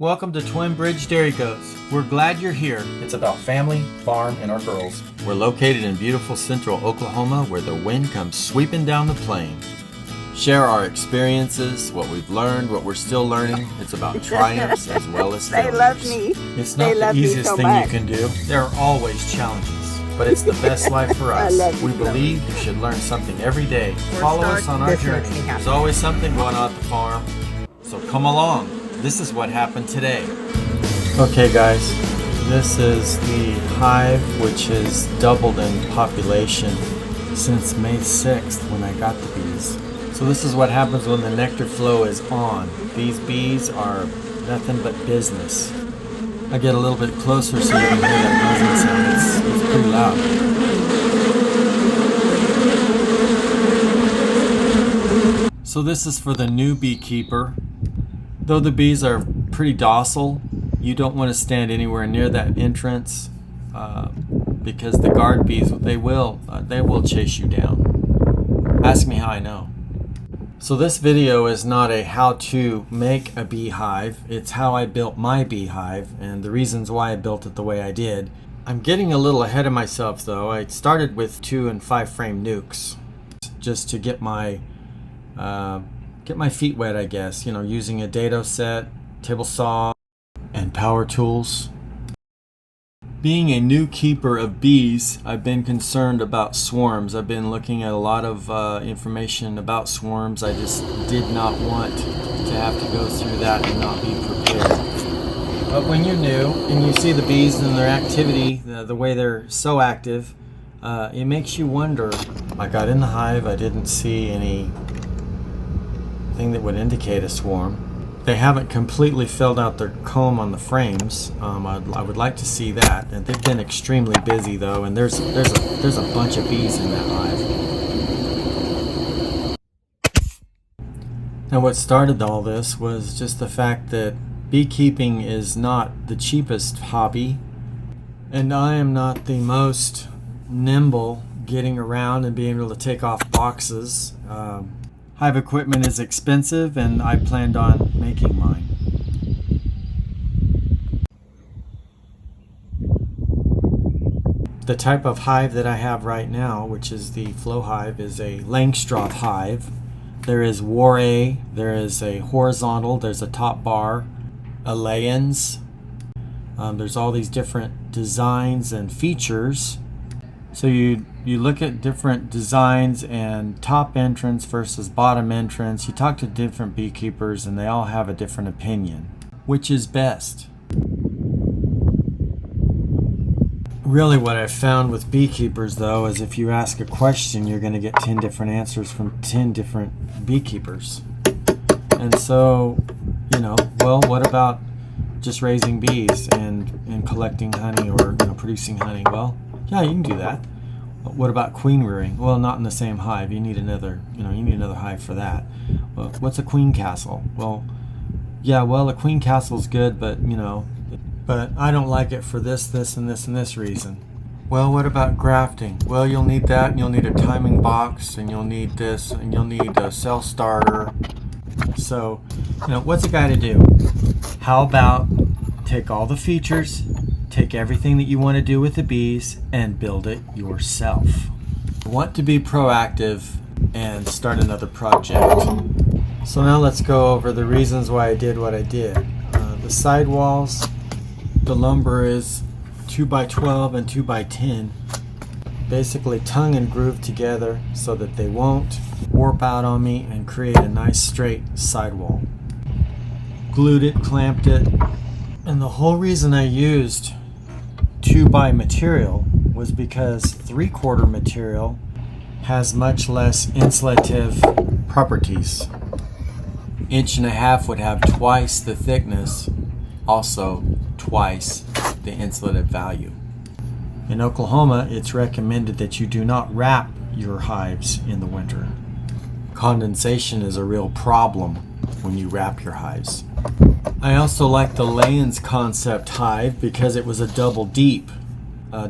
Welcome to Twin Bridge Dairy Goats. We're glad you're here. It's about family, farm, and our girls. We're located in beautiful central Oklahoma where the wind comes sweeping down the plain. Share our experiences, what we've learned, what we're still learning. It's about triumphs as well as failures. They love me. It's not the easiest thing you can do. There are always challenges, but it's the best life for us. We believe you should learn something every day. Follow us on our journey. There's always something going on at the farm, so come along. This is what happened today. Okay guys, this is the hive which has doubled in population since May 6th when I got the bees. So this is what happens when the nectar flow is on. These bees are nothing but business. I get a little bit closer so you can hear that buzzing sound. It's pretty loud. So this is for the new beekeeper. Though the bees are pretty docile, you don't want to stand anywhere near that entrance because the guard bees, they will chase you down. Ask me how I know. So this video is not a how to make a beehive, it's how I built my beehive and the reasons why I built it the way I did. I'm getting a little ahead of myself though. I started with 2 and 5 frame nukes just to get my feet wet, I guess, you know, using a dado set, table saw, and power tools. Being a new keeper of bees, I've been concerned about swarms. I've been looking at a lot of information about swarms. I just did not want to have to go through that and not be prepared. But when you're new and you see the bees and their activity, the way they're so active, it makes you wonder. I got in the hive, I didn't see anything that would indicate a swarm. They haven't completely filled out their comb on the frames. I would like to see that. And they've been extremely busy though, and there's a bunch of bees in that hive. Now what started all this was just the fact that beekeeping is not the cheapest hobby, and I am not the most nimble getting around and being able to take off boxes. Hive equipment is expensive and I planned on making mine. The type of hive that I have right now, which is the flow hive, is a Langstroth hive. There is War-A, there is a horizontal, there's a top bar, a lay-ins. There's all these different designs and features. So you look at different designs and top entrance versus bottom entrance. You talk to different beekeepers and they all have a different opinion. Which is best? Really what I've found with beekeepers though is if you ask a question you're going to get 10 different answers from 10 different beekeepers. And so, you know, well, what about just raising bees and collecting honey or producing honey? Well, yeah, you can do that. But what about queen rearing? Well, not in the same hive. You need another, you need another hive for that. Well, what's a queen castle? Well, yeah, well, a queen castle is good, but but I don't like it for this, and this reason. Well, what about grafting? Well, you'll need that, and you'll need a timing box, and you'll need this, and you'll need a cell starter. So, what's a guy to do? How about take all the features, take everything that you want to do with the bees and build it yourself. Want to be proactive and start another project. So now let's go over the reasons why I did what I did. The sidewalls, the lumber is 2x12 and 2x10, basically tongue and groove together so that they won't warp out on me and create a nice straight sidewall. Glued it, clamped it, and the whole reason I used 2x material was because 3/4 material has much less insulative properties. 1.5 inches would have twice the thickness, also twice the insulative value. In Oklahoma, it's recommended that you do not wrap your hives in the winter. Condensation is a real problem when you wrap your hives. I also like the lay-ins concept hive because it was a double deep.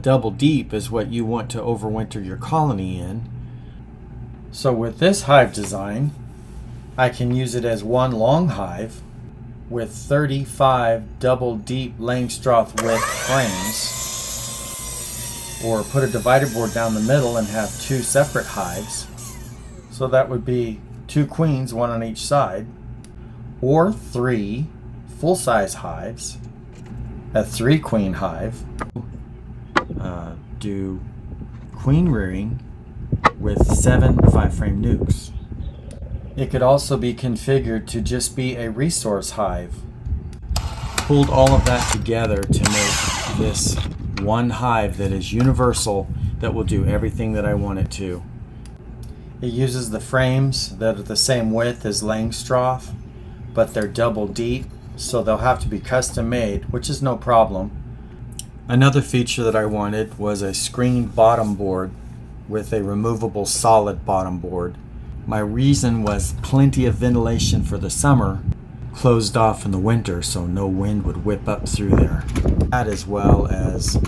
Double deep is what you want to overwinter your colony in. So with this hive design, I can use it as one long hive with 35 double deep Langstroth width frames, or put a divider board down the middle and have 2 separate hives. So that would be 2 queens, 1 on each side, or 3 full-size hives, a 3 queen hive. Do queen rearing with 7 5-frame nukes. It could also be configured to just be a resource hive. Pulled all of that together to make this one hive that is universal, that will do everything that I want it to. It uses the frames that are the same width as Langstroth, but they're double deep, so they'll have to be custom made, which is no problem. Another feature that I wanted was a screened bottom board with a removable solid bottom board. My reason was plenty of ventilation for the summer, closed off in the winter so no wind would whip up through there. That, as well as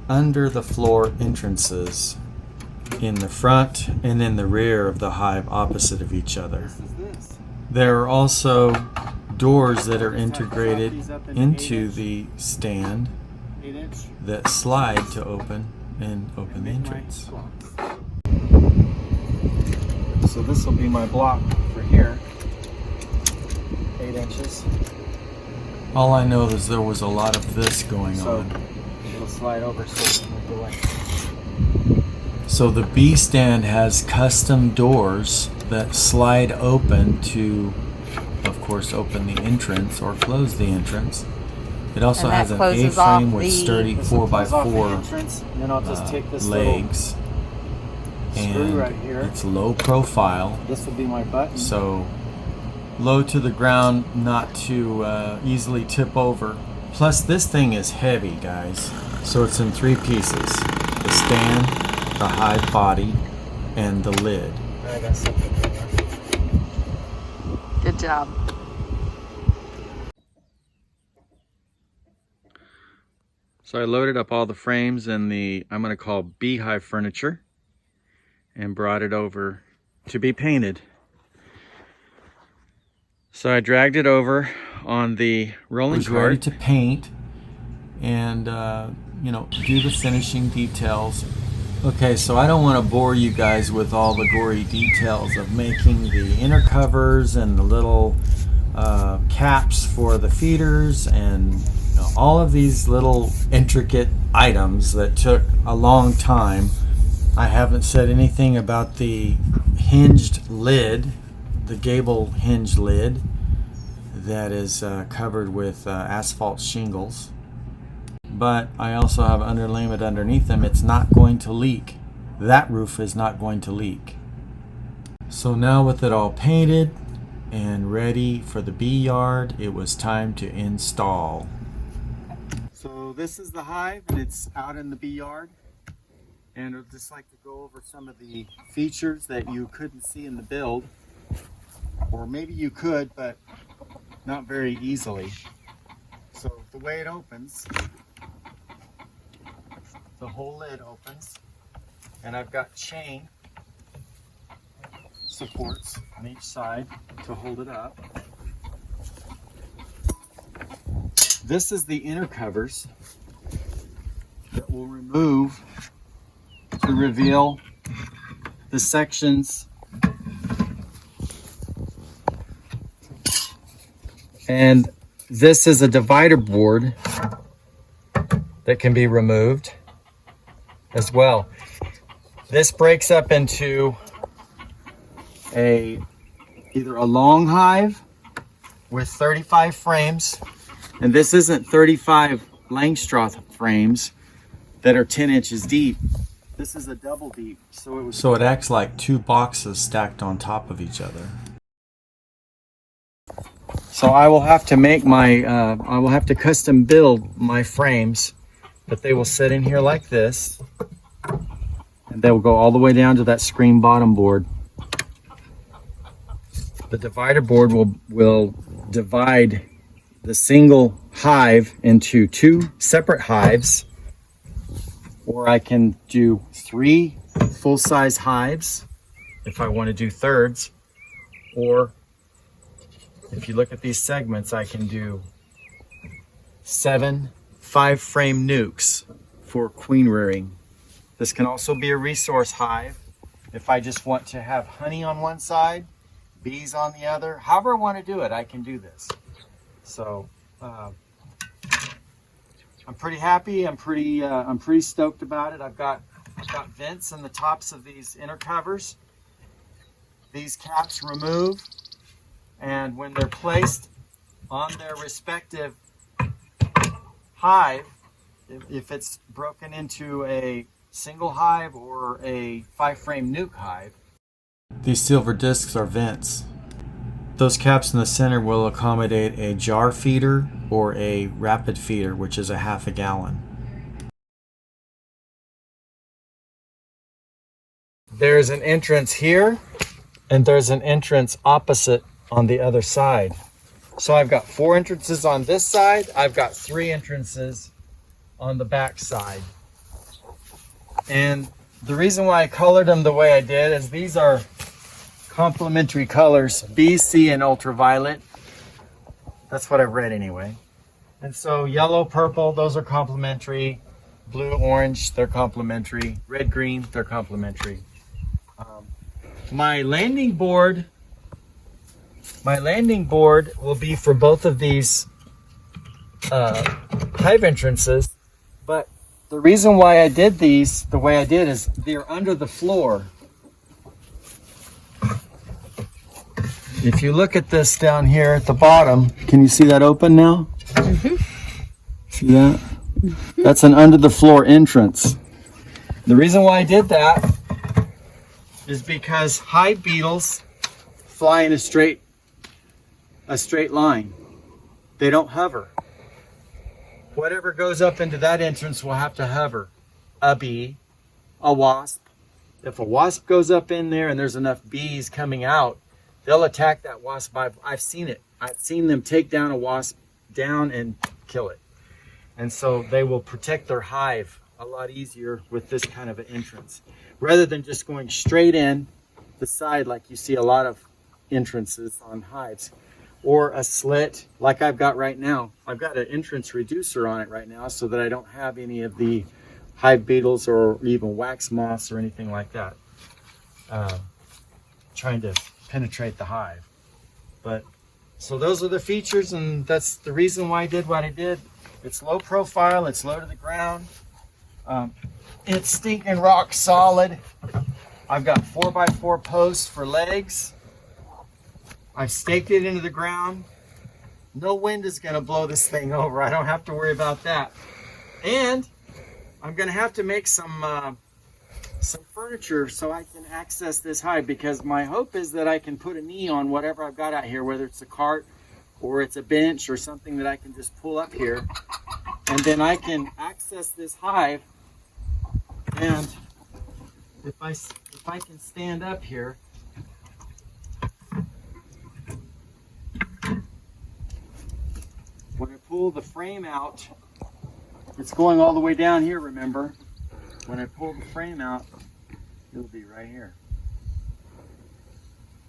under the floor entrances in the front and in the rear of the hive opposite of each other. There are also doors that are integrated into the stand that slide to open the entrance. So this will be my block for here, 8 inches. All I know is there was a lot of this going on. It'll slide over so it won't go away. So the bee stand has custom doors that slide open to, of course, open the entrance or close the entrance. It also has an A-frame with sturdy 4x4 legs. And right here. It's low profile. This will be my button. So low to the ground, not to easily tip over. Plus this thing is heavy, guys. So it's in 3 pieces. The stand, the hive body, and the lid. I got something there. Good job. So I loaded up all the frames in the, I'm going to call Beehive furniture, and brought it over to be painted. So I dragged it over on the rolling cart. Ready to paint and you know, do the finishing details. Okay, so I don't want to bore you guys with all the gory details of making the inner covers and the little caps for the feeders and all of these little intricate items that took a long time. I haven't said anything about the hinged lid, the gable hinge lid that is covered with asphalt shingles. But I also have underlayment underneath them. It's not going to leak. That roof is not going to leak. So now with it all painted and ready for the bee yard, it was time to install. So this is the hive, and it's out in the bee yard. And I'd just like to go over some of the features that you couldn't see in the build. Or maybe you could, but not very easily. So the way it opens, the whole lid opens, and I've got chain supports on each side to hold it up. This is the inner covers that will remove to reveal the sections and this is a divider board that can be removed as well. This breaks up into either a long hive with 35 frames, and this isn't 35 Langstroth frames that are 10 inches deep. This is a double deep, so it acts like 2 boxes stacked on top of each other. So I will have to make my, I will have to custom build my frames, but they will sit in here like this, and they will go all the way down to that screen bottom board. The divider board will divide the single hive into 2 separate hives, or I can do 3 full-size hives if I want to do thirds, or if you look at these segments, I can do 7 5-frame nukes for queen rearing. This can also be a resource hive if I just want to have honey on one side, bees on the other. However I want to do it, I can do this. So I'm pretty happy. I'm pretty stoked about it. I've got vents in the tops of these inner covers. These caps remove, and when they're placed on their respective hive, if it's broken into a single hive or a 5-frame nuke hive. These silver discs are vents. Those caps in the center will accommodate a jar feeder or a rapid feeder, which is a half a gallon. There's an entrance here, and there's an entrance opposite on the other side. So I've got 4 entrances on this side. I've got 3 entrances on the back side. And the reason why I colored them the way I did is these are complementary colors, B, C, and ultraviolet. That's what I've read anyway. And so yellow, purple, those are complementary. Blue, orange, they're complementary. Red, green, they're complementary. My landing board will be for both of these hive entrances, but the reason why I did these the way I did is they're under the floor. If you look at this down here at the bottom, can you see that open now? Mm-hmm. See that? Mm-hmm. That's an under the floor entrance. The reason why I did that is because hive beetles fly in a straight line. They don't hover. Whatever goes up into that entrance will have to hover. A bee, a wasp. If a wasp goes up in there and there's enough bees coming out, they'll attack that wasp. I've seen it. I've seen them take down a wasp down and kill it. And so they will protect their hive a lot easier with this kind of an entrance, rather than just going straight in the side like you see a lot of entrances on hives, or a slit like I've got right now. I've got an entrance reducer on it right now so that I don't have any of the hive beetles or even wax moths or anything like that trying to penetrate the hive. But so those are the features, and that's the reason why I did what I did. It's low profile, it's low to the ground. It's stinking rock solid. I've got 4x4 posts for legs. I've staked it into the ground. No wind is going to blow this thing over. I don't have to worry about that. And I'm going to have to make some furniture so I can access this hive, because my hope is that I can put a knee on whatever I've got out here, whether it's a cart or it's a bench or something that I can just pull up here, and then I can access this hive. And if I can stand up here, when I pull the frame out, it's going all the way down here, remember? When I pull the frame out, it'll be right here.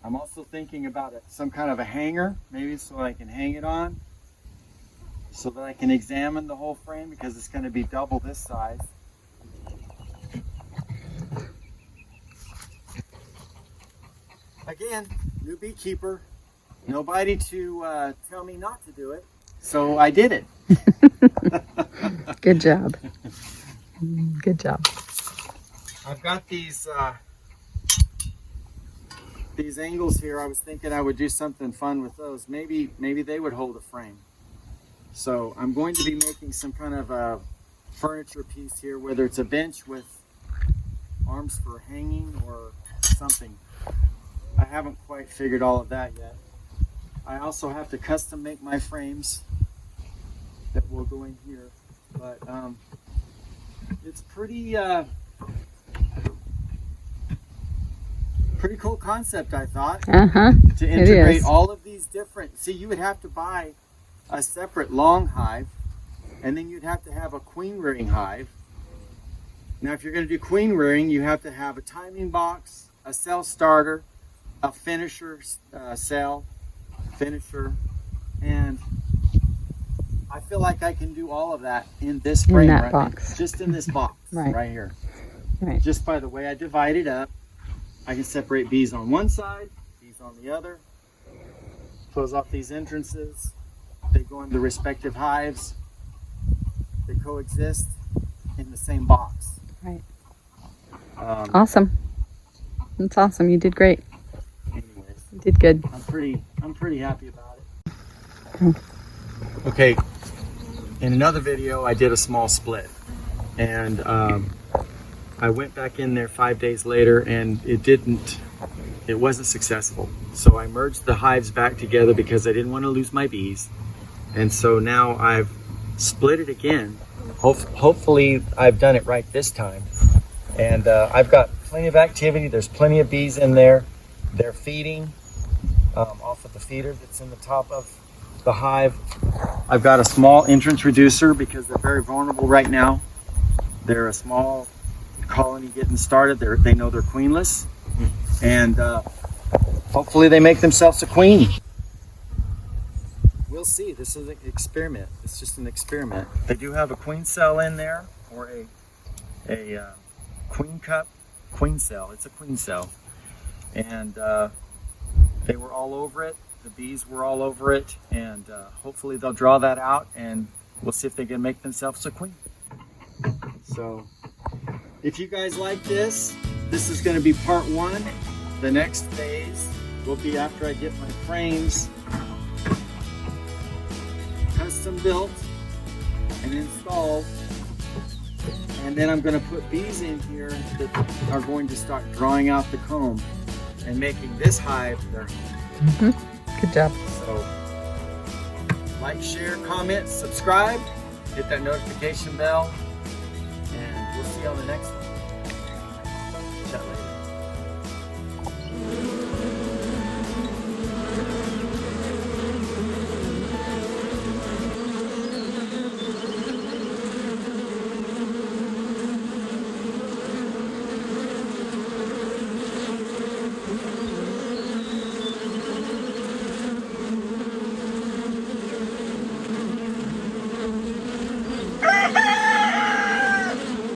I'm also thinking about some kind of a hanger, maybe so I can hang it on, so that I can examine the whole frame, because it's going to be double this size. Again, new beekeeper, nobody to tell me not to do it, so I did it. Good job. Good job. I've got these angles here. I was thinking I would do something fun with those. Maybe they would hold a frame. So I'm going to be making some kind of a furniture piece here, whether it's a bench with arms for hanging or something. I haven't quite figured all of that yet. I also have to custom make my frames that will go in here, but it's pretty cool concept, I thought. To integrate all of these different. See, you would have to buy a separate long hive, and then you'd have to have a queen rearing hive. Now, if you're going to do queen rearing, you have to have a timing box, a cell starter, a finisher cell, finisher, and I feel like I can do all of that in this frame, that right? box. Just in this box right here. Right. Just by the way I divide it up, I can separate bees on one side, bees on the other, close off these entrances, they go into respective hives, they coexist in the same box. Right. Awesome. That's awesome. You did great. Anyways, You did good. I'm pretty happy about it. Okay, in another video I did a small split, and I went back in there 5 days later, and it wasn't successful. So I merged the hives back together because I didn't want to lose my bees. And so now I've split it again. Hopefully I've done it right this time. And I've got plenty of activity. There's plenty of bees in there. They're feeding off of the feeder that's in the top of the hive. I've got a small entrance reducer because they're very vulnerable right now. They're a small colony getting started. They know they're queenless, and hopefully they make themselves a queen. We'll see. This is an experiment. It's just an experiment. They do have a queen cell in there, or a queen cup queen cell. It's a queen cell, and they were all over it. The bees were all over it, and hopefully they'll draw that out, and we'll see if they can make themselves a queen. So if you guys like this is going to be part 1. The next phase will be after I get my frames custom built and installed, and then I'm going to put bees in here that are going to start drawing out the comb and making this hive their home. Good job. So like, share, comment, subscribe, hit that notification bell, and we'll see you on the next one.